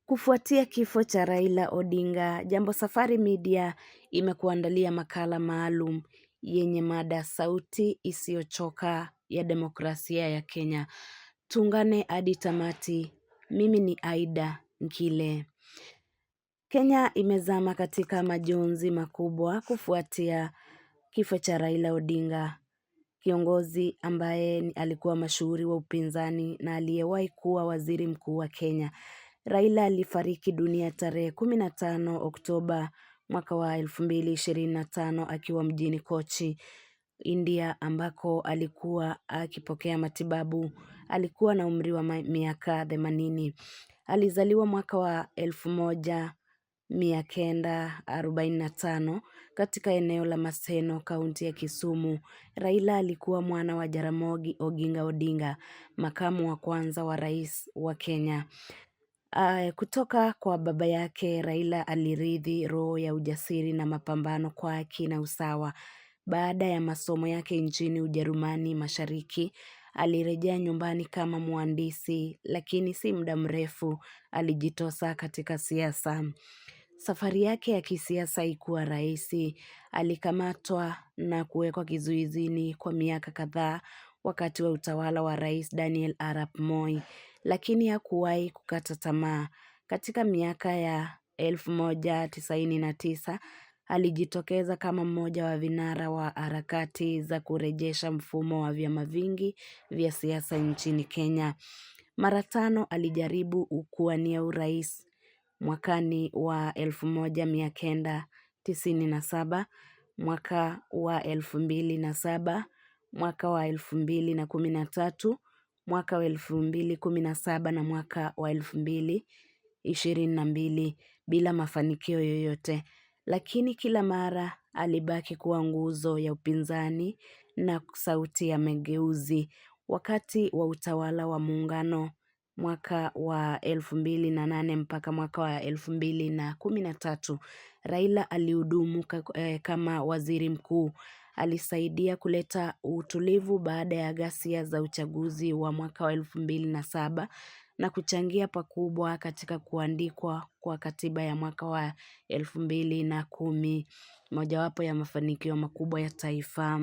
Kufuatia kifo cha Raila Odinga, Jambo Safari Media imekuandalia makala maalum yenye mada sauti isiyochoka ya demokrasia ya Kenya. Tuungane hadi tamati. Mimi ni Aida Nkile. Kenya imezama katika majonzi makubwa kufuatia kifo cha Raila Odinga, kiongozi ambaye alikuwa mashuhuri wa upinzani na aliyewahi kuwa waziri mkuu wa Kenya. Raila alifariki dunia tarehe 15 Oktoba mwaka wa 2025 akiwa mjini Kochi, India, ambako alikuwa akipokea matibabu. Alikuwa na umri wa miaka 80. Alizaliwa mwaka wa 1945 katika eneo la Maseno, kaunti ya Kisumu. Raila alikuwa mwana wa Jaramogi Oginga Odinga, makamu wa kwanza wa rais wa Kenya. Kutoka kwa baba yake, Raila alirithi roho ya ujasiri na mapambano kwa haki na usawa. Baada ya masomo yake nchini Ujerumani Mashariki, alirejea nyumbani kama mhandisi, lakini si muda mrefu alijitosa katika siasa. Safari yake ya kisiasa haikuwa rahisi. Alikamatwa na kuwekwa kizuizini kwa miaka kadhaa wakati wa utawala wa Rais Daniel Arap Moi, lakini hakuwahi kukata tamaa. Katika miaka ya 1999 alijitokeza kama mmoja wa vinara wa harakati za kurejesha mfumo wa vyama vingi vya siasa nchini Kenya. Mara 5 alijaribu kuwania urais: mwakani wa 1997, mwaka wa 2007, mwaka wa 2013, mwaka wa 2017 na mwaka wa 2022 bila mafanikio yoyote. Lakini kila mara alibaki kuwa nguzo ya upinzani na sauti ya mageuzi. Wakati wa utawala wa muungano mwaka wa 2008 mpaka mwaka wa 2013, Raila alihudumu kama waziri mkuu. Alisaidia kuleta utulivu baada ya ghasia za uchaguzi wa mwaka wa 2007 na kuchangia pakubwa katika kuandikwa kwa katiba ya mwaka wa 2010, mojawapo ya mafanikio makubwa ya taifa.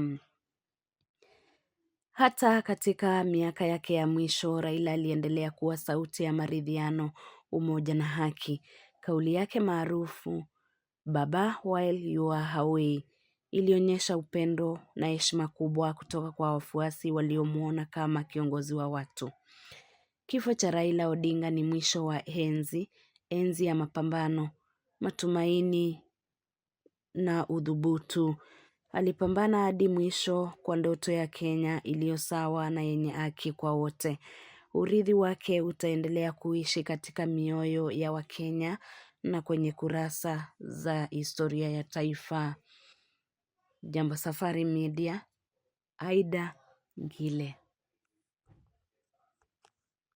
Hata katika miaka yake ya mwisho, Raila aliendelea kuwa sauti ya maridhiano, umoja na haki. Kauli yake maarufu, "Baba while you are away," ilionyesha upendo na heshima kubwa kutoka kwa wafuasi waliomuona kama kiongozi wa watu. Kifo cha Raila Odinga ni mwisho wa enzi ya mapambano, matumaini na udhubutu. Alipambana hadi mwisho kwa ndoto ya Kenya iliyo sawa na yenye haki kwa wote. Urithi wake utaendelea kuishi katika mioyo ya Wakenya na kwenye kurasa za historia ya taifa. Jambo Safari Media, Aida Nkile.